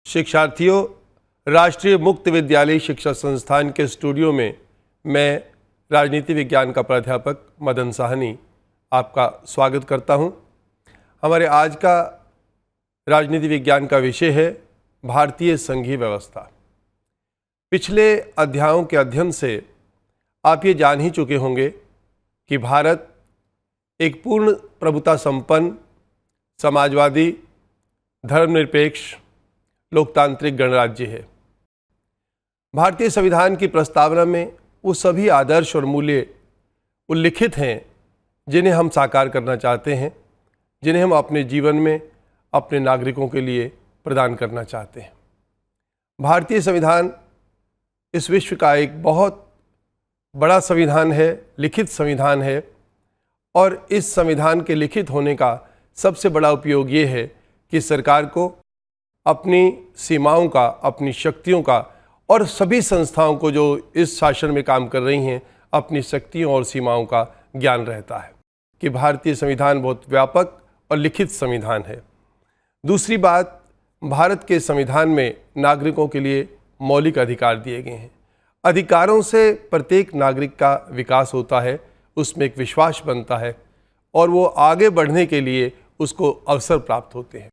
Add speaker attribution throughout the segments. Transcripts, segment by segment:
Speaker 1: शिक्षार्थियों, राष्ट्रीय मुक्त विद्यालय शिक्षा संस्थान के स्टूडियो में मैं राजनीति विज्ञान का प्राध्यापक मदन साहनी आपका स्वागत करता हूं। हमारे आज का राजनीति विज्ञान का विषय है भारतीय संघीय व्यवस्था। पिछले अध्यायों के अध्ययन से आप ये जान ही चुके होंगे कि भारत एक पूर्ण प्रभुता संपन्न, समाजवादी, धर्मनिरपेक्ष, लोकतांत्रिक गणराज्य है। भारतीय संविधान की प्रस्तावना में वो सभी आदर्श और मूल्य उल्लिखित हैं जिन्हें हम साकार करना चाहते हैं, जिन्हें हम अपने जीवन में अपने नागरिकों के लिए प्रदान करना चाहते हैं। भारतीय संविधान इस विश्व का एक बहुत बड़ा संविधान है, लिखित संविधान है, और इस संविधान के लिखित होने का सबसे बड़ा उपयोग ये है कि सरकार को अपनी सीमाओं का, अपनी शक्तियों का, और सभी संस्थाओं को जो इस शासन में काम कर रही हैं, अपनी शक्तियों और सीमाओं का ज्ञान रहता है कि भारतीय संविधान बहुत व्यापक और लिखित संविधान है। दूसरी बात, भारत के संविधान में नागरिकों के लिए मौलिक अधिकार दिए गए हैं। अधिकारों से प्रत्येक नागरिक का विकास होता है, उसमें एक विश्वास बनता है और वो आगे बढ़ने के लिए उसको अवसर प्राप्त होते हैं।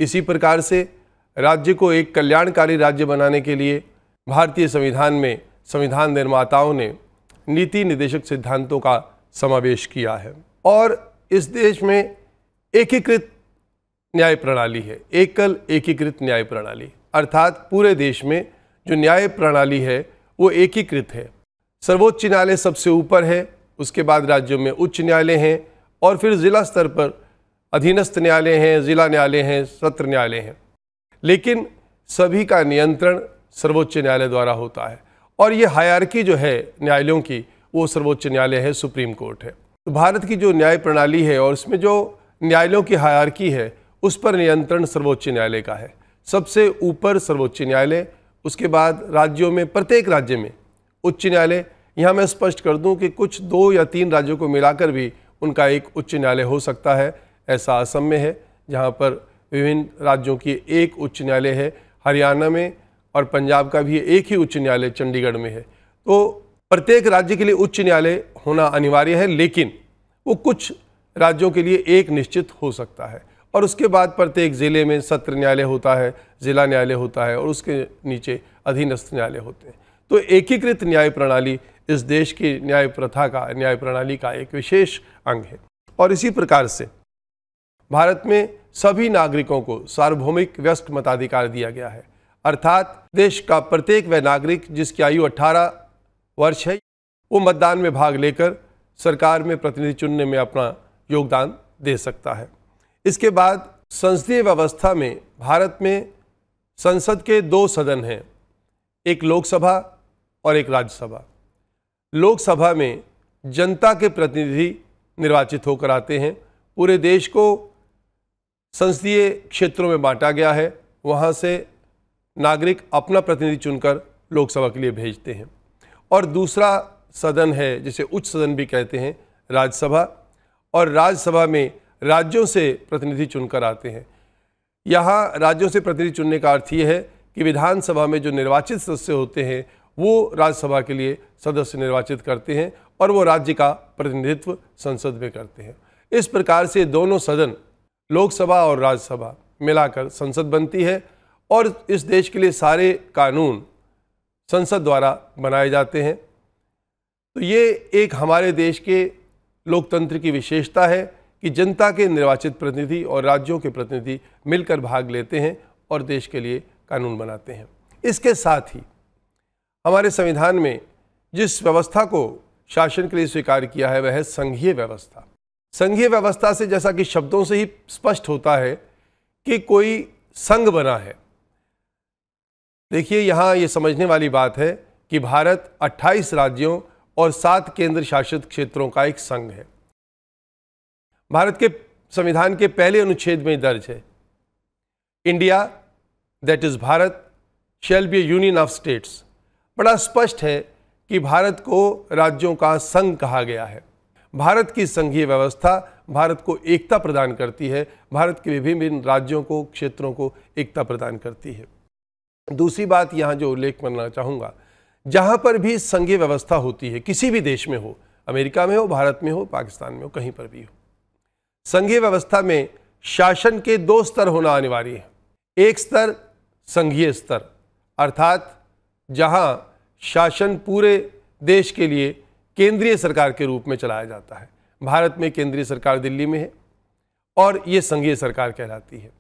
Speaker 1: इसी प्रकार से राज्य को एक कल्याणकारी राज्य बनाने के लिए भारतीय संविधान में संविधान निर्माताओं ने नीति निर्देशक सिद्धांतों का समावेश किया है। और इस देश में एकीकृत न्याय प्रणाली है, एकल एकीकृत न्याय प्रणाली, अर्थात पूरे देश में जो न्याय प्रणाली है वो एकीकृत है। सर्वोच्च न्यायालय सबसे ऊपर है, उसके बाद राज्यों में उच्च न्यायालय हैं, और फिर जिला स्तर पर अधीनस्थ न्यायालय हैं, जिला न्यायालय हैं, सत्र न्यायालय हैं। लेकिन सभी का नियंत्रण सर्वोच्च न्यायालय द्वारा होता है, और ये हायरार्की जो है न्यायालयों की, वो सर्वोच्च न्यायालय है, सुप्रीम कोर्ट है। तो भारत की जो न्याय प्रणाली है और उसमें जो न्यायालयों की हायरार्की है, उस पर नियंत्रण सर्वोच्च न्यायालय का है। सबसे ऊपर सर्वोच्च न्यायालय, उसके बाद राज्यों में प्रत्येक राज्य में उच्च न्यायालय। यहाँ मैं स्पष्ट कर दूँ कि कुछ 2 या 3 राज्यों को मिलाकर भी उनका एक उच्च न्यायालय हो सकता है। ऐसा असम में है, जहाँ पर विभिन्न राज्यों की एक उच्च न्यायालय है। हरियाणा में और पंजाब का भी एक ही उच्च न्यायालय चंडीगढ़ में है। तो प्रत्येक राज्य के लिए उच्च न्यायालय होना अनिवार्य है, लेकिन वो कुछ राज्यों के लिए एक निश्चित हो सकता है। और उसके बाद प्रत्येक ज़िले में सत्र न्यायालय होता है, जिला न्यायालय होता है, और उसके नीचे अधीनस्थ न्यायालय होते हैं। तो एकीकृत न्याय प्रणाली इस देश की न्याय प्रथा का, न्याय प्रणाली का एक विशेष अंग है। और इसी प्रकार से भारत में सभी नागरिकों को सार्वभौमिक व्यस्क मताधिकार दिया गया है, अर्थात देश का प्रत्येक वह नागरिक जिसकी आयु 18 वर्ष है, वो मतदान में भाग लेकर सरकार में प्रतिनिधि चुनने में अपना योगदान दे सकता है। इसके बाद संसदीय व्यवस्था में भारत में संसद के 2 सदन हैं, एक लोकसभा और एक राज्यसभा। लोकसभा में जनता के प्रतिनिधि निर्वाचित होकर आते हैं। पूरे देश को संसदीय क्षेत्रों में बांटा गया है, वहाँ से नागरिक अपना प्रतिनिधि चुनकर लोकसभा के लिए भेजते हैं। और दूसरा सदन है, जिसे उच्च सदन भी कहते हैं, राज्यसभा। और राज्यसभा में राज्यों से प्रतिनिधि चुनकर आते हैं। यहाँ राज्यों से प्रतिनिधि चुनने का अर्थ ये है कि विधानसभा में जो निर्वाचित सदस्य होते हैं वो राज्यसभा के लिए सदस्य निर्वाचित करते हैं, और वो राज्य का प्रतिनिधित्व संसद में करते हैं। इस प्रकार से दोनों सदन, लोकसभा और राज्यसभा, मिलाकर संसद बनती है, और इस देश के लिए सारे कानून संसद द्वारा बनाए जाते हैं। तो ये एक हमारे देश के लोकतंत्र की विशेषता है कि जनता के निर्वाचित प्रतिनिधि और राज्यों के प्रतिनिधि मिलकर भाग लेते हैं और देश के लिए कानून बनाते हैं। इसके साथ ही हमारे संविधान में जिस व्यवस्था को शासन के लिए स्वीकार किया है वह है संघीय व्यवस्था। संघीय व्यवस्था से, जैसा कि शब्दों से ही स्पष्ट होता है, कि कोई संघ बना है। देखिए, यहाँ ये समझने वाली बात है कि भारत 28 राज्यों और 7 केंद्र शासित क्षेत्रों का एक संघ है। भारत के संविधान के पहले अनुच्छेद में दर्ज है, India, that is Bharat, shall be A union of states. बड़ा स्पष्ट है कि भारत को राज्यों का संघ कहा गया है। भारत की संघीय व्यवस्था भारत को एकता प्रदान करती है, भारत के विभिन्न राज्यों को, क्षेत्रों को एकता प्रदान करती है। दूसरी बात यहाँ जो उल्लेख करना चाहूँगा, जहाँ पर भी संघीय व्यवस्था होती है, किसी भी देश में हो, अमेरिका में हो, भारत में हो, पाकिस्तान में हो, कहीं पर भी हो, संघीय व्यवस्था में शासन के दो स्तर होना अनिवार्य है। एक स्तर संघीय स्तर, अर्थात जहाँ शासन पूरे देश के लिए केंद्रीय सरकार के रूप में चलाया जाता है। भारत में केंद्रीय सरकार दिल्ली में है और ये संघीय सरकार कहलाती है।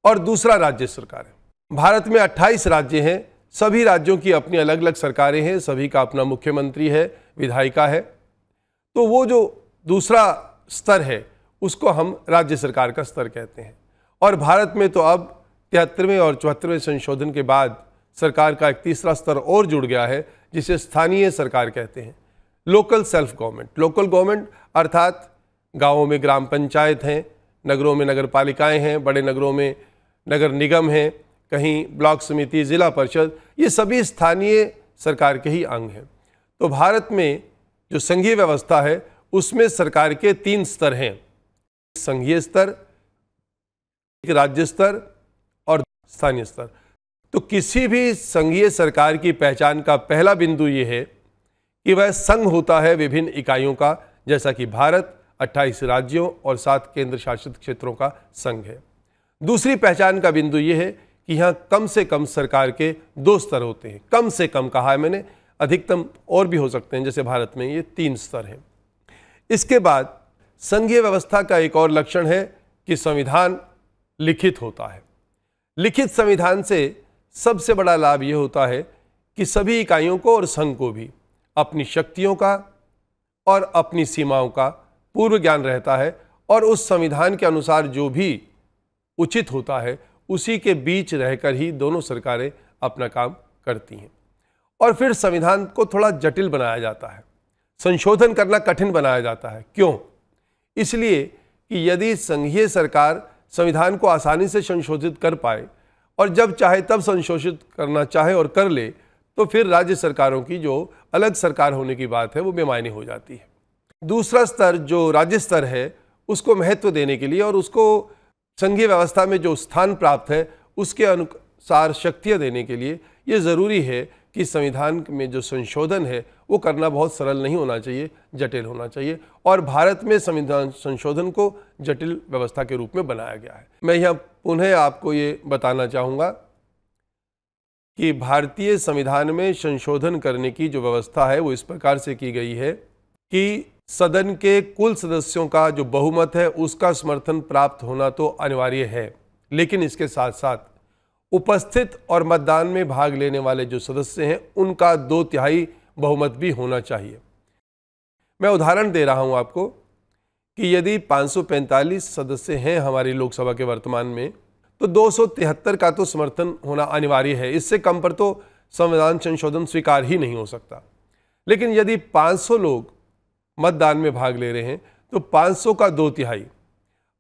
Speaker 1: और दूसरा राज्य सरकार है। भारत में 28 राज्य हैं, सभी राज्यों की अपनी अलग अलग सरकारें हैं, सभी का अपना मुख्यमंत्री है, विधायिका है। तो वो जो दूसरा स्तर है उसको हम राज्य सरकार का स्तर कहते हैं। और भारत में तो अब 73वें और 74वें संशोधन के बाद सरकार का एक तीसरा स्तर और जुड़ गया है, जिसे स्थानीय सरकार कहते हैं, local self government. Local government अर्थात गांवों में ग्राम पंचायत हैं, नगरों में नगर पालिकाएँ हैं, बड़े नगरों में नगर निगम हैं, कहीं ब्लॉक समिति, जिला परिषद, ये सभी स्थानीय सरकार के ही अंग हैं। तो भारत में जो संघीय व्यवस्था है उसमें सरकार के 3 स्तर हैं, संघीय स्तर, एक राज्य स्तर और स्थानीय स्तर। तो किसी भी संघीय सरकार की पहचान का पहला बिंदु ये है कि वह संघ होता है विभिन्न इकाइयों का, जैसा कि भारत 28 राज्यों और 7 केंद्र शासित क्षेत्रों का संघ है। दूसरी पहचान का बिंदु यह है कि यहाँ कम से कम सरकार के 2 स्तर होते हैं। कम से कम कहा है मैंने, अधिकतम और भी हो सकते हैं, जैसे भारत में ये 3 स्तर हैं। इसके बाद संघीय व्यवस्था का एक और लक्षण है कि संविधान लिखित होता है। लिखित संविधान से सबसे बड़ा लाभ ये होता है कि सभी इकाइयों को और संघ को भी अपनी शक्तियों का और अपनी सीमाओं का पूर्व ज्ञान रहता है और उस संविधान के अनुसार जो भी उचित होता है उसी के बीच रहकर ही दोनों सरकारें अपना काम करती हैं। और फिर संविधान को थोड़ा जटिल बनाया जाता है, संशोधन करना कठिन बनाया जाता है। क्यों? इसलिए कि यदि संघीय सरकार संविधान को आसानी से संशोधित कर पाए और जब चाहे तब संशोधित करना चाहे और कर ले, तो फिर राज्य सरकारों की जो अलग सरकार होने की बात है वो बेमायने हो जाती है। दूसरा स्तर जो राज्य स्तर है उसको महत्व देने के लिए और उसको संघीय व्यवस्था में जो स्थान प्राप्त है उसके अनुसार शक्तियाँ देने के लिए ये ज़रूरी है कि संविधान में जो संशोधन है वो करना बहुत सरल नहीं होना चाहिए, जटिल होना चाहिए। और भारत में संविधान संशोधन को जटिल व्यवस्था के रूप में बनाया गया है। मैं यहाँ पुनः आपको ये बताना चाहूँगा कि भारतीय संविधान में संशोधन करने की जो व्यवस्था है वो इस प्रकार से की गई है कि सदन के कुल सदस्यों का जो बहुमत है उसका समर्थन प्राप्त होना तो अनिवार्य है, लेकिन इसके साथ साथ उपस्थित और मतदान में भाग लेने वाले जो सदस्य हैं उनका 2/3 बहुमत भी होना चाहिए। मैं उदाहरण दे रहा हूं आपको कि यदि 545 सदस्य हैं हमारी लोकसभा के वर्तमान में, तो 273 का तो समर्थन होना अनिवार्य है। इससे कम पर तो संविधान संशोधन स्वीकार ही नहीं हो सकता। लेकिन यदि 500 लोग मतदान में भाग ले रहे हैं तो 500 का 2/3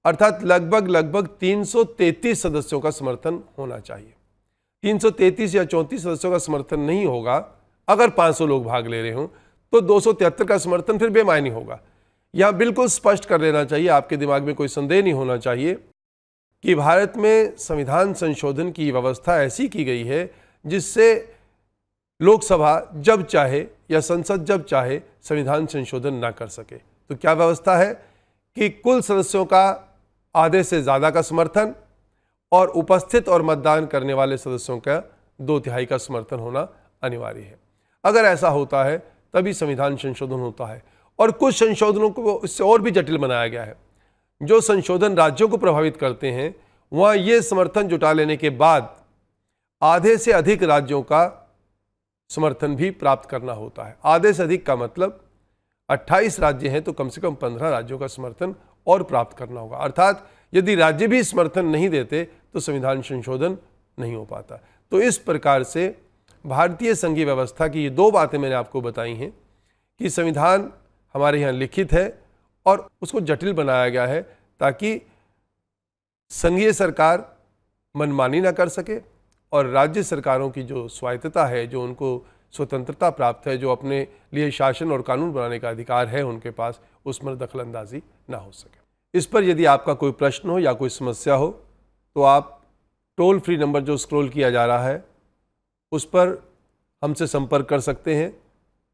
Speaker 1: अर्थात लगभग 333 सदस्यों का समर्थन होना चाहिए। 333 या 34 सदस्यों का समर्थन नहीं होगा अगर 500 लोग भाग ले रहे हों, तो 273 का समर्थन फिर बेमायनी होगा। यह बिल्कुल स्पष्ट कर लेना चाहिए, आपके दिमाग में कोई संदेह नहीं होना चाहिए कि भारत में संविधान संशोधन की व्यवस्था ऐसी की गई है जिससे लोकसभा जब चाहे या संसद जब चाहे संविधान संशोधन ना कर सके। तो क्या व्यवस्था है कि कुल सदस्यों का आधे से ज़्यादा का समर्थन और उपस्थित और मतदान करने वाले सदस्यों का 2/3 का समर्थन होना अनिवार्य है। अगर ऐसा होता है तभी संविधान संशोधन होता है। और कुछ संशोधनों को इससे और भी जटिल बनाया गया है। जो संशोधन राज्यों को प्रभावित करते हैं वहाँ ये समर्थन जुटा लेने के बाद आधे से अधिक राज्यों का समर्थन भी प्राप्त करना होता है। आधे से अधिक का मतलब 28 राज्य हैं तो कम से कम 15 राज्यों का समर्थन और प्राप्त करना होगा। अर्थात यदि राज्य भी समर्थन नहीं देते तो संविधान संशोधन नहीं हो पाता। तो इस प्रकार से भारतीय संघीय व्यवस्था की ये 2 बातें मैंने आपको बताई हैं कि संविधान हमारे यहाँ लिखित है और उसको जटिल बनाया गया है ताकि संघीय सरकार मनमानी ना कर सके और राज्य सरकारों की जो स्वायत्तता है, जो उनको स्वतंत्रता प्राप्त है, जो अपने लिए शासन और कानून बनाने का अधिकार है उनके पास, उसमें दखलंदाजी ना हो सके। इस पर यदि आपका कोई प्रश्न हो या कोई समस्या हो तो आप टोल फ्री नंबर जो स्क्रॉल किया जा रहा है उस पर हमसे संपर्क कर सकते हैं।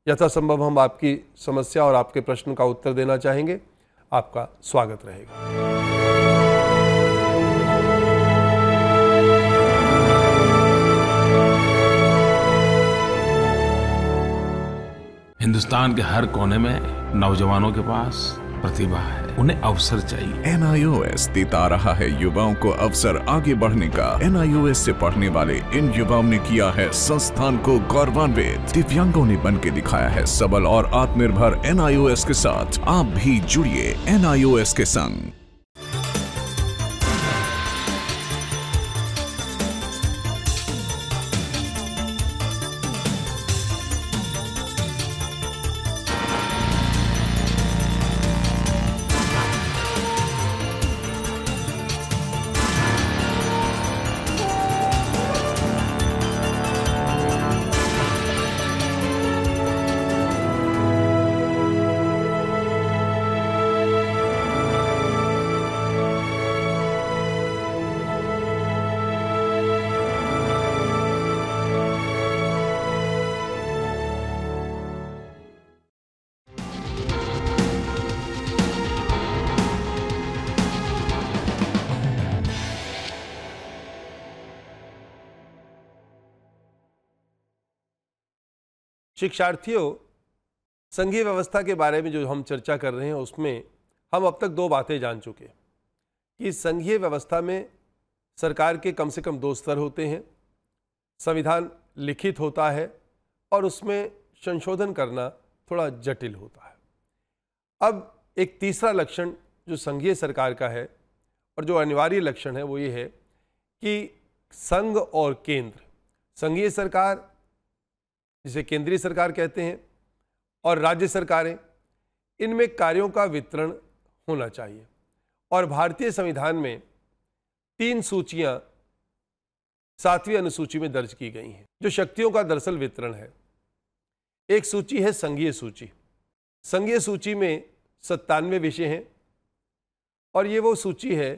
Speaker 1: यथासंभव हम आपकी समस्या और आपके प्रश्न का उत्तर देना चाहेंगे। आपका स्वागत रहेगा।
Speaker 2: हिंदुस्तान के हर कोने में नौजवानों के पास प्रतिभा है, उन्हें अवसर चाहिए।
Speaker 3: NIOS देता रहा है युवाओं को अवसर आगे बढ़ने का। NIOS से पढ़ने वाले इन युवाओं ने किया है संस्थान को गौरवान्वित। दिव्यांगों ने बन के दिखाया है सबल और आत्मनिर्भर। NIOS के साथ आप भी जुड़िए NIOS के संग।
Speaker 1: शिक्षार्थियों, संघीय व्यवस्था के बारे में जो हम चर्चा कर रहे हैं उसमें हम अब तक दो बातें जान चुके हैं कि संघीय व्यवस्था में सरकार के कम से कम दो स्तर होते हैं। संविधान लिखित होता है और उसमें संशोधन करना थोड़ा जटिल होता है। अब एक तीसरा लक्षण जो संघीय सरकार का है और जो अनिवार्य लक्षण है वो ये है कि संघ और केंद्र, संघीय सरकार जिसे केंद्रीय सरकार कहते हैं और राज्य सरकारें, इनमें कार्यों का वितरण होना चाहिए। और भारतीय संविधान में 3 सूचियां 7वीं अनुसूची में दर्ज की गई हैं जो शक्तियों का दरअसल वितरण है। एक सूची है संघीय सूची। संघीय सूची में 97 विषय हैं और ये वो सूची है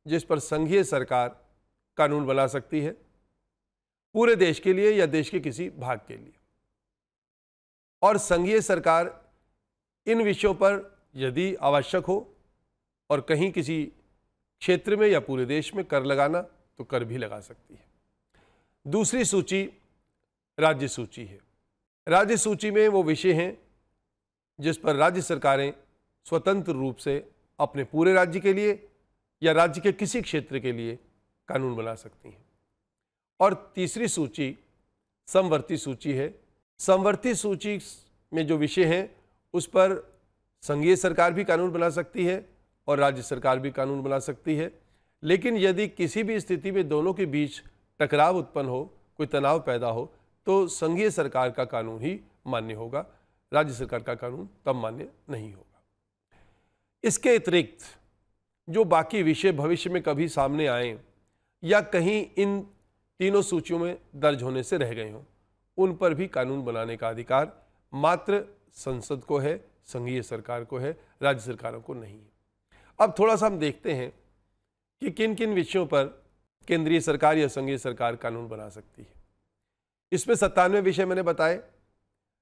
Speaker 1: जिस पर संघीय सरकार कानून बना सकती है पूरे देश के लिए या देश के किसी भाग के लिए। और संघीय सरकार इन विषयों पर यदि आवश्यक हो और कहीं किसी क्षेत्र में या पूरे देश में कर लगाना तो कर भी लगा सकती है। दूसरी सूची राज्य सूची है। राज्य सूची में वो विषय हैं जिस पर राज्य सरकारें स्वतंत्र रूप से अपने पूरे राज्य के लिए या राज्य के किसी क्षेत्र के लिए कानून बना सकती हैं। और तीसरी सूची समवर्ती सूची है। समवर्ती सूची में जो विषय हैं उस पर संघीय सरकार भी कानून बना सकती है और राज्य सरकार भी कानून बना सकती है। लेकिन यदि किसी भी स्थिति में दोनों के बीच टकराव उत्पन्न हो, कोई तनाव पैदा हो, तो संघीय सरकार का कानून ही मान्य होगा, राज्य सरकार का कानून तब मान्य नहीं होगा। इसके अतिरिक्त जो बाकी विषय भविष्य में कभी सामने आए या कहीं इन तीनों सूचियों में दर्ज होने से रह गए हों, उन पर भी कानून बनाने का अधिकार मात्र संसद को है, संघीय सरकार को है, राज्य सरकारों को नहीं है। अब थोड़ा सा हम देखते हैं कि किन किन विषयों पर केंद्रीय सरकार या संघीय सरकार कानून बना सकती है। इसमें 97 विषय मैंने बताए,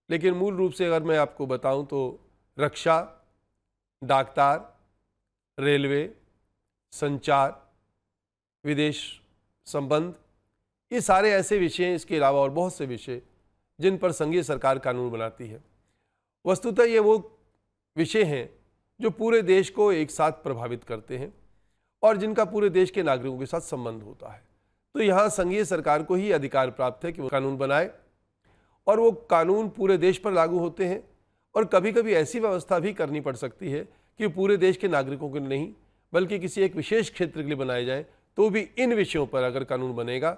Speaker 1: लेकिन मूल रूप से अगर मैं आपको बताऊं तो रक्षा, डाकतार, रेलवे, संचार, विदेश संबंध, ये सारे ऐसे विषय हैं। इसके अलावा और बहुत से विषय जिन पर संघीय सरकार कानून बनाती है। वस्तुतः ये वो विषय हैं जो पूरे देश को एक साथ प्रभावित करते हैं और जिनका पूरे देश के नागरिकों के साथ संबंध होता है। तो यहाँ संघीय सरकार को ही अधिकार प्राप्त है कि वो कानून बनाए और वो कानून पूरे देश पर लागू होते हैं। और कभी कभी ऐसी व्यवस्था भी करनी पड़ सकती है कि पूरे देश के नागरिकों के नहीं बल्कि किसी एक विशेष क्षेत्र के लिए बनाए जाए, तो भी इन विषयों पर अगर कानून बनेगा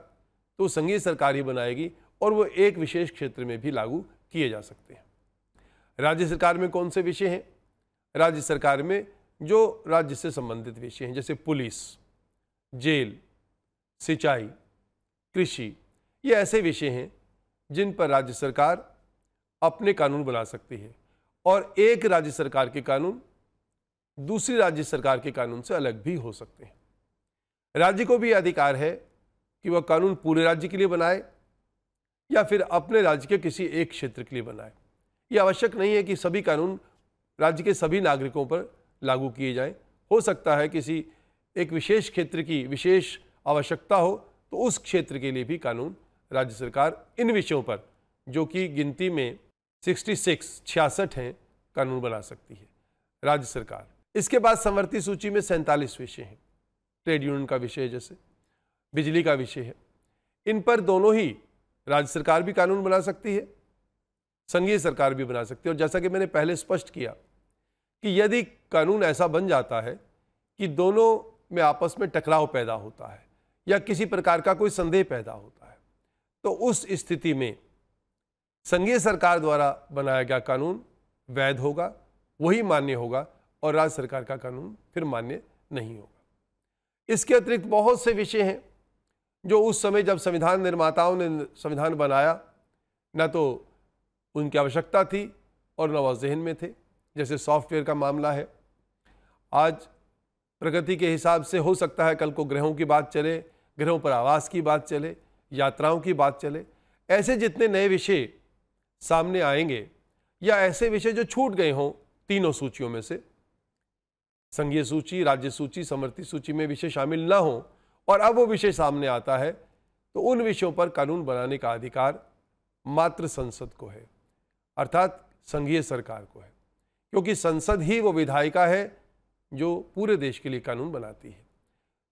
Speaker 1: तो संघीय सरकार ही बनाएगी और वो एक विशेष क्षेत्र में भी लागू किए जा सकते हैं। राज्य सरकार में कौन से विषय हैं? राज्य सरकार में जो राज्य से संबंधित विषय हैं जैसे पुलिस, जेल, सिंचाई, कृषि, ये ऐसे विषय हैं जिन पर राज्य सरकार अपने कानून बना सकती है और एक राज्य सरकार के कानून दूसरी राज्य सरकार के कानून से अलग भी हो सकते हैं। राज्य को भी अधिकार है कि वह कानून पूरे राज्य के लिए बनाए या फिर अपने राज्य के किसी एक क्षेत्र के लिए बनाए। ये आवश्यक नहीं है कि सभी कानून राज्य के सभी नागरिकों पर लागू किए जाएं। हो सकता है किसी एक विशेष क्षेत्र की विशेष आवश्यकता हो तो उस क्षेत्र के लिए भी कानून राज्य सरकार इन विषयों पर, जो कि गिनती में 66 हैं, कानून बना सकती है राज्य सरकार। इसके बाद समवर्ती सूची में 47 विषय हैं। ट्रेड यूनियन का विषय है, जैसे बिजली का विषय है। इन पर दोनों ही राज्य सरकार भी कानून बना सकती है, संघीय सरकार भी बना सकती है। और जैसा कि मैंने पहले स्पष्ट किया कि यदि कानून ऐसा बन जाता है कि दोनों में आपस में टकराव पैदा होता है या किसी प्रकार का कोई संदेह पैदा होता है, तो उस स्थिति में संघीय सरकार द्वारा बनाया गया कानून वैध होगा, वही मान्य होगा, और राज्य सरकार का कानून फिर मान्य नहीं होगा। इसके अतिरिक्त बहुत से विषय हैं जो उस समय जब संविधान निर्माताओं ने संविधान बनाया, न तो उनकी आवश्यकता थी और न वह ज़हन में थे। जैसे सॉफ्टवेयर का मामला है। आज प्रगति के हिसाब से हो सकता है कल को ग्रहों की बात चले, ग्रहों पर आवास की बात चले, यात्राओं की बात चले। ऐसे जितने नए विषय सामने आएंगे या ऐसे विषय जो छूट गए हों तीनों सूचियों में से, संघीय सूची, राज्य सूची, समवर्ती सूची में विषय शामिल ना हो और अब वो विषय सामने आता है, तो उन विषयों पर कानून बनाने का अधिकार मात्र संसद को है, अर्थात संघीय सरकार को है, क्योंकि संसद ही वो विधायिका है जो पूरे देश के लिए कानून बनाती है।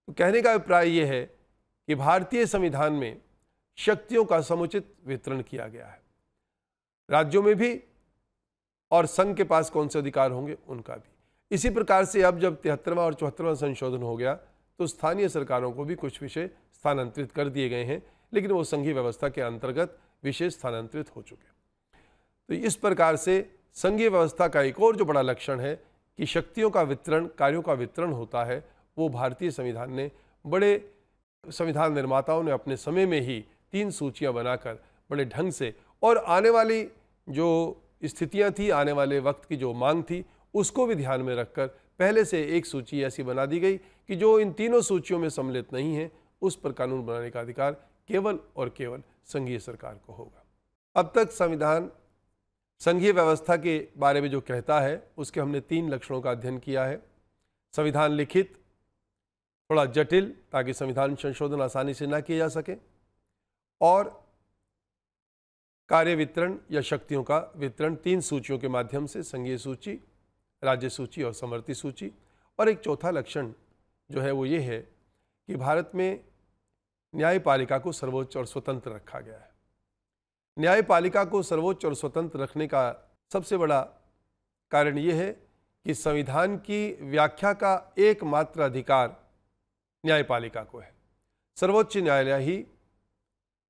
Speaker 1: तो कहने का अभिप्राय ये है कि भारतीय संविधान में शक्तियों का समुचित वितरण किया गया है, राज्यों में भी और संघ के पास कौन से अधिकार होंगे उनका भी। इसी प्रकार से अब जब 73वां और 74वां संशोधन हो गया तो स्थानीय सरकारों को भी कुछ विषय स्थानांतरित कर दिए गए हैं, लेकिन वो संघीय व्यवस्था के अंतर्गत विषय स्थानांतरित हो चुके। तो इस प्रकार से संघीय व्यवस्था का एक और जो बड़ा लक्षण है कि शक्तियों का वितरण, कार्यों का वितरण होता है, वो भारतीय संविधान ने, बड़े संविधान निर्माताओं ने अपने समय में ही 3 सूचियां बनाकर बड़े ढंग से, और आने वाली जो स्थितियां थी, आने वाले वक्त की जो मांग थी, उसको भी ध्यान में रखकर पहले से एक सूची ऐसी बना दी गई कि जो इन तीनों सूचियों में सम्मिलित नहीं है, उस पर कानून बनाने का अधिकार केवल और केवल संघीय सरकार को होगा। अब तक संविधान संघीय व्यवस्था के बारे में जो कहता है उसके हमने 3 लक्षणों का अध्ययन किया है। संविधान लिखित, थोड़ा जटिल ताकि संविधान संशोधन आसानी से ना किया जा सके, और कार्य वितरण या शक्तियों का वितरण 3 सूचियों के माध्यम से, संघीय सूची, राज्य सूची और समवर्ती सूची। और एक चौथा लक्षण जो है वो ये है कि भारत में न्यायपालिका को सर्वोच्च और स्वतंत्र रखा गया है। न्यायपालिका को सर्वोच्च और स्वतंत्र रखने का सबसे बड़ा कारण ये है कि संविधान की व्याख्या का एकमात्र अधिकार न्यायपालिका को है। सर्वोच्च न्यायालय ही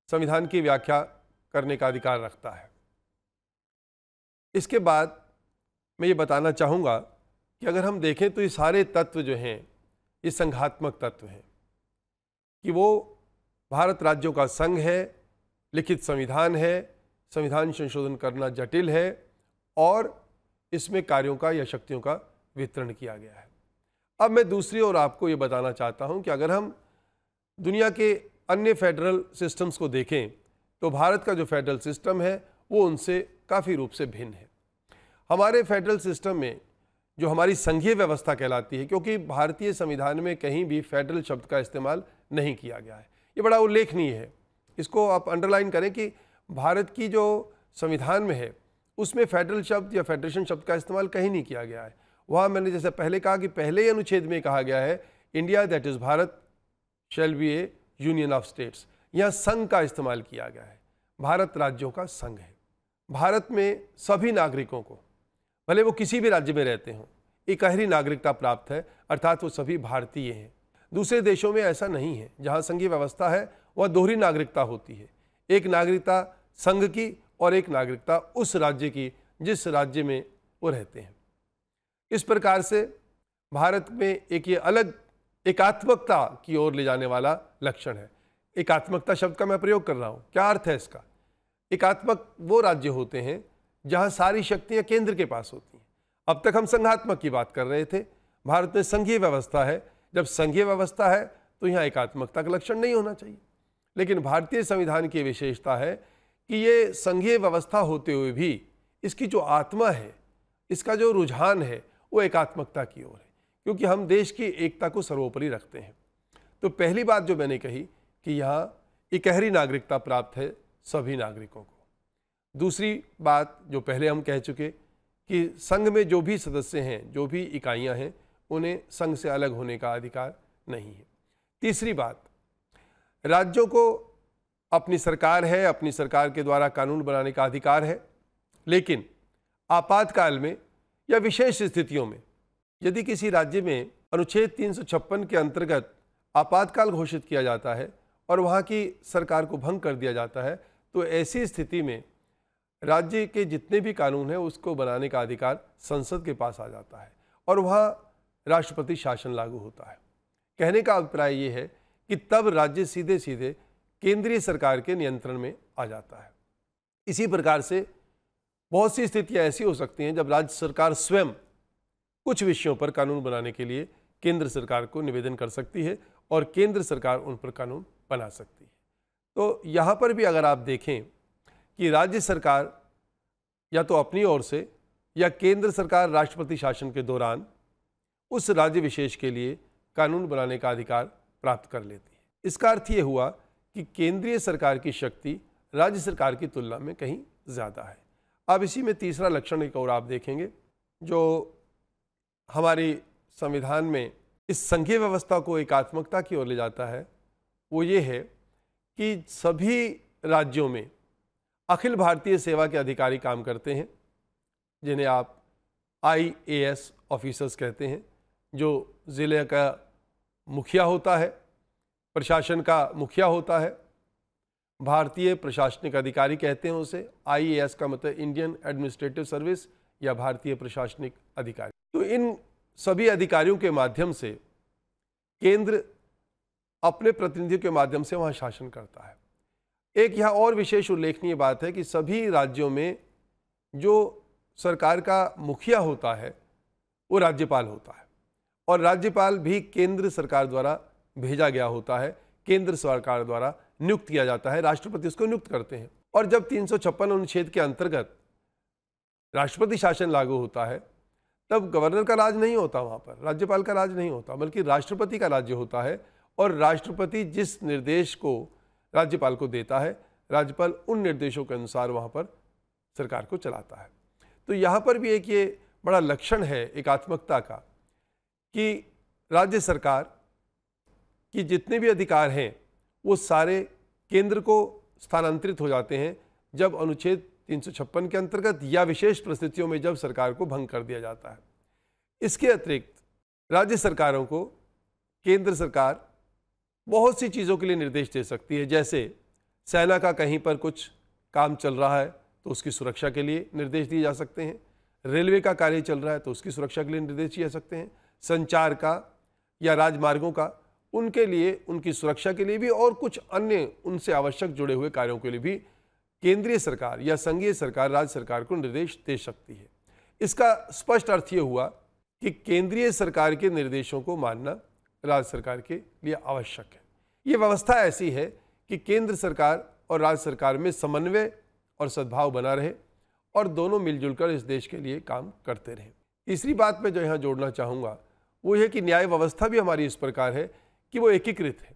Speaker 1: संविधान की व्याख्या करने का अधिकार रखता है। इसके बाद मैं ये बताना चाहूँगा कि अगर हम देखें तो ये सारे तत्व जो हैं ये संघात्मक तत्व हैं, कि वो भारत राज्यों का संघ है, लिखित संविधान है, संविधान संशोधन करना जटिल है, और इसमें कार्यों का या शक्तियों का वितरण किया गया है। अब मैं दूसरी ओर आपको ये बताना चाहता हूँ कि अगर हम दुनिया के अन्य फेडरल सिस्टम्स को देखें तो भारत का जो फेडरल सिस्टम है वो उनसे काफ़ी रूप से भिन्न है। हमारे फेडरल सिस्टम में जो हमारी संघीय व्यवस्था कहलाती है, क्योंकि भारतीय संविधान में कहीं भी फेडरल शब्द का इस्तेमाल नहीं किया गया है, ये बड़ा उल्लेखनीय है। इसको आप अंडरलाइन करें कि भारत की जो संविधान में है उसमें फेडरल शब्द या फेडरेशन शब्द का इस्तेमाल कहीं नहीं किया गया है। वहाँ मैंने जैसे पहले कहा कि पहले ही अनुच्छेद में कहा गया है India that is Bharat shall be A union of states. यहाँ संघ का इस्तेमाल किया गया है, भारत राज्यों का संघ है। भारत में सभी नागरिकों को, भले वो किसी भी राज्य में रहते हों, इकहरी नागरिकता प्राप्त है, अर्थात वो सभी भारतीय हैं। दूसरे देशों में ऐसा नहीं है। जहाँ संघीय व्यवस्था है वह दोहरी नागरिकता होती है, एक नागरिकता संघ की और एक नागरिकता उस राज्य की जिस राज्य में वो रहते हैं। इस प्रकार से भारत में एक ये अलग एकात्मकता की ओर ले जाने वाला लक्षण है। एकात्मकता शब्द का मैं प्रयोग कर रहा हूँ, क्या अर्थ है इसका? एकात्मक वो राज्य होते हैं जहाँ सारी शक्तियाँ केंद्र के पास होती हैं। अब तक हम संघात्मक की बात कर रहे थे, भारत में संघीय व्यवस्था है। जब संघीय व्यवस्था है तो यहाँ एकात्मकता का लक्षण नहीं होना चाहिए, लेकिन भारतीय संविधान की विशेषता है कि ये संघीय व्यवस्था होते हुए भी इसकी जो आत्मा है, इसका जो रुझान है, वो एकात्मकता की ओर है, क्योंकि हम देश की एकता को सर्वोपरि रखते हैं। तो पहली बात जो मैंने कही कि यहाँ इकहरी नागरिकता प्राप्त है सभी नागरिकों को। दूसरी बात जो पहले हम कह चुके कि संघ में जो भी सदस्य हैं, जो भी इकाइयाँ हैं, उन्हें संघ से अलग होने का अधिकार नहीं है। तीसरी बात, राज्यों को अपनी सरकार है, अपनी सरकार के द्वारा कानून बनाने का अधिकार है, लेकिन आपातकाल में या विशेष स्थितियों में यदि किसी राज्य में अनुच्छेद 356 के अंतर्गत आपातकाल घोषित किया जाता है और वहाँ की सरकार को भंग कर दिया जाता है, तो ऐसी स्थिति में राज्य के जितने भी कानून हैं उसको बनाने का अधिकार संसद के पास आ जाता है और वहाँ राष्ट्रपति शासन लागू होता है। कहने का अभिप्राय ये है कि तब राज्य सीधे सीधे केंद्रीय सरकार के नियंत्रण में आ जाता है। इसी प्रकार से बहुत सी स्थितियां ऐसी हो सकती हैं जब राज्य सरकार स्वयं कुछ विषयों पर कानून बनाने के लिए केंद्र सरकार को निवेदन कर सकती है और केंद्र सरकार उन पर कानून बना सकती है। तो यहाँ पर भी अगर आप देखें कि राज्य सरकार या तो अपनी ओर से या केंद्र सरकार राष्ट्रपति शासन के दौरान उस राज्य विशेष के लिए कानून बनाने का अधिकार प्राप्त कर लेती है। इसका अर्थ ये हुआ कि केंद्रीय सरकार की शक्ति राज्य सरकार की तुलना में कहीं ज़्यादा है। अब इसी में तीसरा लक्षण एक और आप देखेंगे जो हमारी संविधान में इस संघीय व्यवस्था को एकात्मकता की ओर ले जाता है, वो ये है कि सभी राज्यों में अखिल भारतीय सेवा के अधिकारी काम करते हैं, जिन्हें आप IAS ऑफिसर्स कहते हैं, जो ज़िले का मुखिया होता है, प्रशासन का मुखिया होता है। भारतीय प्रशासनिक अधिकारी कहते हैं उसे। IAS का मतलब इंडियन एडमिनिस्ट्रेटिव सर्विस या भारतीय प्रशासनिक अधिकारी। तो इन सभी अधिकारियों के माध्यम से केंद्र अपने प्रतिनिधियों के माध्यम से वहाँ शासन करता है। एक यहाँ और विशेष उल्लेखनीय बात है कि सभी राज्यों में जो सरकार का मुखिया होता है वो राज्यपाल होता है और राज्यपाल भी केंद्र सरकार द्वारा भेजा गया होता है, केंद्र सरकार द्वारा नियुक्त किया जाता है, राष्ट्रपति उसको नियुक्त करते हैं। और जब 356 अनुच्छेद के अंतर्गत राष्ट्रपति शासन लागू होता है तब गवर्नर का राज नहीं होता, वहाँ पर राज्यपाल का राज नहीं होता, बल्कि राष्ट्रपति का राज्य होता है और राष्ट्रपति जिस निर्देश को राज्यपाल को देता है, राज्यपाल उन निर्देशों के अनुसार वहाँ पर सरकार को चलाता है। तो यहाँ पर भी एक ये बड़ा लक्षण है एकात्मकता का कि राज्य सरकार की जितने भी अधिकार हैं वो सारे केंद्र को स्थानांतरित हो जाते हैं जब अनुच्छेद 356 के अंतर्गत या विशेष परिस्थितियों में जब सरकार को भंग कर दिया जाता है। इसके अतिरिक्त राज्य सरकारों को केंद्र सरकार बहुत सी चीज़ों के लिए निर्देश दे सकती है, जैसे सेना का कहीं पर कुछ काम चल रहा है तो उसकी सुरक्षा के लिए निर्देश दिए जा सकते हैं, रेलवे का कार्य चल रहा है तो उसकी सुरक्षा के लिए निर्देश दिए जा सकते हैं, संचार का या राजमार्गों का उनके लिए, उनकी सुरक्षा के लिए भी और कुछ अन्य उनसे आवश्यक जुड़े हुए कार्यों के लिए भी केंद्रीय सरकार या संघीय सरकार राज्य सरकार को निर्देश दे सकती है। इसका स्पष्ट अर्थ ये हुआ कि केंद्रीय सरकार के निर्देशों को मानना राज्य सरकार के लिए आवश्यक है। ये व्यवस्था ऐसी है कि केंद्र सरकार और राज्य सरकार में समन्वय और सद्भाव बना रहे और दोनों मिलजुल कर इस देश के लिए काम करते रहें। तीसरी बात मैं जो यहाँ जोड़ना चाहूँगा वो ये कि न्याय व्यवस्था भी हमारी इस प्रकार है कि वो एकीकृत है।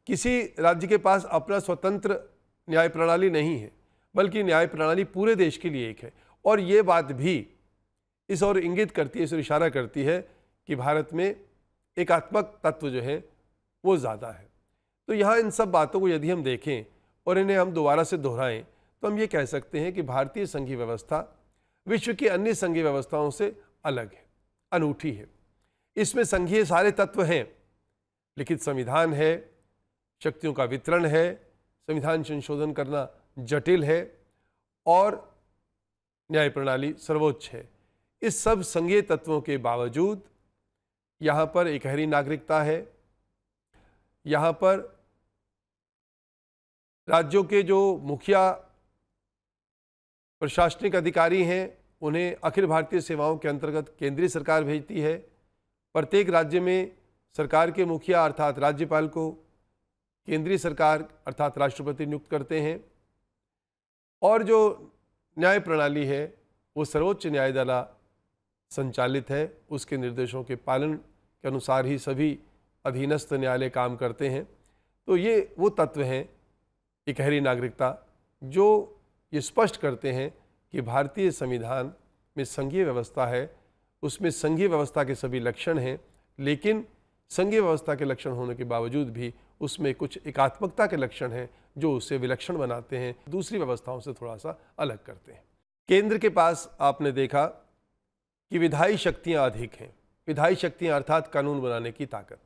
Speaker 1: किसी राज्य के पास अपना स्वतंत्र न्याय प्रणाली नहीं है, बल्कि न्याय प्रणाली पूरे देश के लिए एक है। और ये बात भी इस ओर इंगित करती है, इस ओर इशारा करती है कि भारत में एकात्मक तत्व जो है वो ज़्यादा है। तो यहाँ इन सब बातों को यदि हम देखें और इन्हें हम दोबारा से दोहराएं तो हम ये कह सकते हैं कि भारतीय संघीय व्यवस्था विश्व की अन्य संघीय व्यवस्थाओं से अलग है, अनूठी है। इसमें संघीय सारे तत्व हैं, लिखित संविधान है, शक्तियों का वितरण है, संविधान संशोधन करना जटिल है और न्याय प्रणाली सर्वोच्च है। इस सब संघीय तत्वों के बावजूद यहाँ पर इकहरी नागरिकता है। यहाँ पर राज्यों के जो मुखिया प्रशासनिक अधिकारी हैं उन्हें अखिल भारतीय सेवाओं के अंतर्गत केंद्रीय सरकार भेजती है। प्रत्येक राज्य में सरकार के मुखिया अर्थात राज्यपाल को केंद्रीय सरकार अर्थात राष्ट्रपति नियुक्त करते हैं। और जो न्याय प्रणाली है वो सर्वोच्च न्याय द्वारा संचालित है, उसके निर्देशों के पालन के अनुसार ही सभी अधीनस्थ न्यायालय काम करते हैं। तो ये वो तत्व हैं इकहरी नागरिकता जो ये स्पष्ट करते हैं कि भारतीय संविधान में संघीय व्यवस्था है, उसमें संघीय व्यवस्था के सभी लक्षण हैं, लेकिन संघीय व्यवस्था के लक्षण होने के बावजूद भी उसमें कुछ एकात्मकता के लक्षण हैं जो उसे विलक्षण बनाते हैं, दूसरी व्यवस्थाओं से थोड़ा सा अलग करते हैं। केंद्र के पास आपने देखा कि विधायी शक्तियां अधिक हैं। विधायी शक्तियां अर्थात कानून बनाने की ताकत,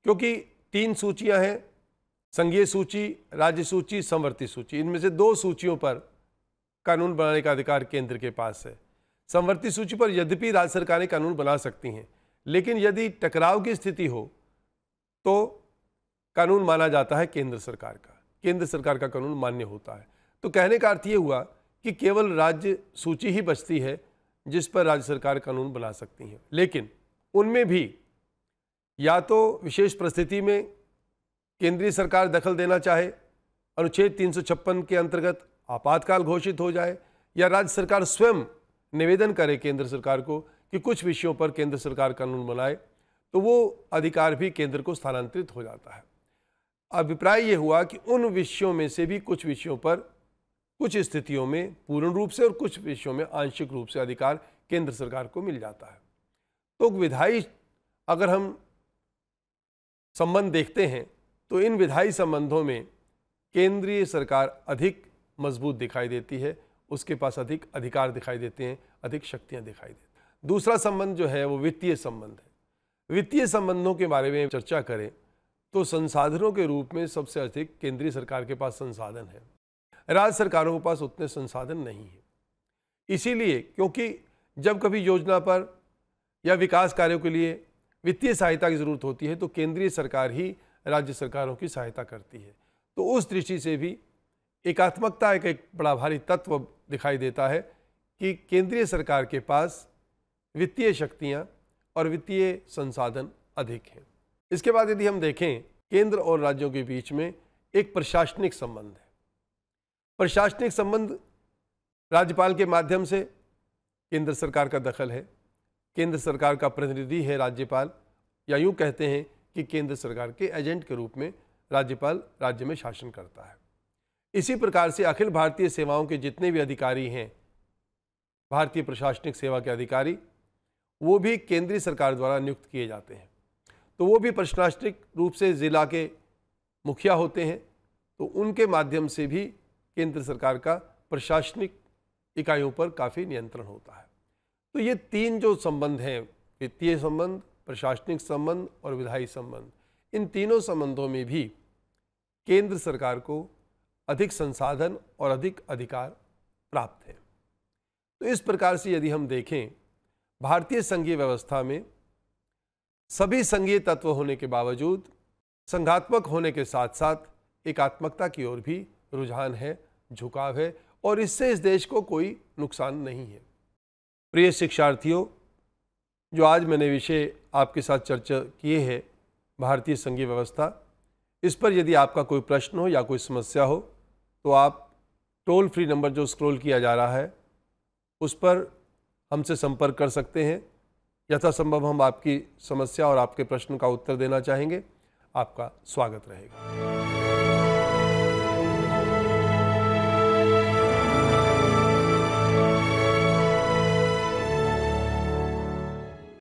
Speaker 1: क्योंकि 3 सूचियां हैं, संघीय सूची, राज्य सूची, समवर्ती सूची। इनमें से 2 सूचियों पर कानून बनाने का अधिकार केंद्र के पास है। समवर्ती सूची पर यद्यपि राज्य सरकारें कानून बना सकती हैं, लेकिन यदि टकराव की स्थिति हो तो कानून माना जाता है केंद्र सरकार का, केंद्र सरकार का कानून मान्य होता है। तो कहने का अर्थ ये हुआ कि केवल राज्य सूची ही बचती है जिस पर राज्य सरकार कानून बना सकती हैं, लेकिन उनमें भी या तो विशेष परिस्थिति में केंद्रीय सरकार दखल देना चाहे, अनुच्छेद 356 के अंतर्गत आपातकाल घोषित हो जाए, या राज्य सरकार स्वयं निवेदन करे केंद्र सरकार को कि कुछ विषयों पर केंद्र सरकार कानून बनाए, तो वो अधिकार भी केंद्र को स्थानांतरित हो जाता है। अभिप्राय ये हुआ कि उन विषयों में से भी कुछ विषयों पर कुछ स्थितियों में पूर्ण रूप से और कुछ विषयों में आंशिक रूप से अधिकार केंद्र सरकार को मिल जाता है। तो विधायी अगर हम संबंध देखते हैं तो इन विधायी संबंधों में केंद्रीय सरकार अधिक मजबूत दिखाई देती है, उसके पास अधिक अधिकार दिखाई देते हैं, अधिक शक्तियां दिखाई देती हैं। दूसरा संबंध जो है वो वित्तीय संबंध है। वित्तीय संबंधों के बारे में चर्चा करें तो संसाधनों के रूप में सबसे अधिक केंद्रीय सरकार के पास संसाधन है, राज्य सरकारों के पास उतने संसाधन नहीं है। इसीलिए क्योंकि जब कभी योजना पर या विकास कार्यों के लिए वित्तीय सहायता की जरूरत होती है तो केंद्रीय सरकार ही राज्य सरकारों की सहायता करती है। तो उस दृष्टि से भी एकात्मकता एक बड़ा भारी तत्व दिखाई देता है कि केंद्रीय सरकार के पास वित्तीय शक्तियां और वित्तीय संसाधन अधिक हैं। इसके बाद यदि हम देखें केंद्र और राज्यों के बीच में एक प्रशासनिक संबंध है। प्रशासनिक संबंध राज्यपाल के माध्यम से केंद्र सरकार का दखल है, केंद्र सरकार का प्रतिनिधि है राज्यपाल, या यूँ कहते हैं कि केंद्र सरकार के एजेंट के रूप में राज्यपाल राज्य में शासन करता है। इसी प्रकार से अखिल भारतीय सेवाओं के जितने भी अधिकारी हैं, भारतीय प्रशासनिक सेवा के अधिकारी, वो भी केंद्रीय सरकार द्वारा नियुक्त किए जाते हैं। तो वो भी प्रशासनिक रूप से जिला के मुखिया होते हैं, तो उनके माध्यम से भी केंद्र सरकार का प्रशासनिक इकाइयों पर काफ़ी नियंत्रण होता है। तो ये 3 जो संबंध हैं, वित्तीय संबंध, प्रशासनिक संबंध और विधायी संबंध, इन तीनों संबंधों में भी केंद्र सरकार को अधिक संसाधन और अधिक अधिकार प्राप्त है। तो इस प्रकार से यदि हम देखें भारतीय संघीय व्यवस्था में सभी संघीय तत्व होने के बावजूद संघात्मक होने के साथ साथ एकात्मकता की ओर भी रुझान है, झुकाव है, और इससे इस देश को कोई नुकसान नहीं है। प्रिय शिक्षार्थियों, जो आज मैंने विषय आपके साथ चर्चा किए हैं भारतीय संघीय व्यवस्था, इस पर यदि आपका कोई प्रश्न हो या कोई समस्या हो तो आप टोल फ्री नंबर जो स्क्रॉल किया जा रहा है उस पर हमसे संपर्क कर सकते हैं। यथासंभव हम आपकी समस्या और आपके प्रश्न का उत्तर देना चाहेंगे। आपका स्वागत रहेगा।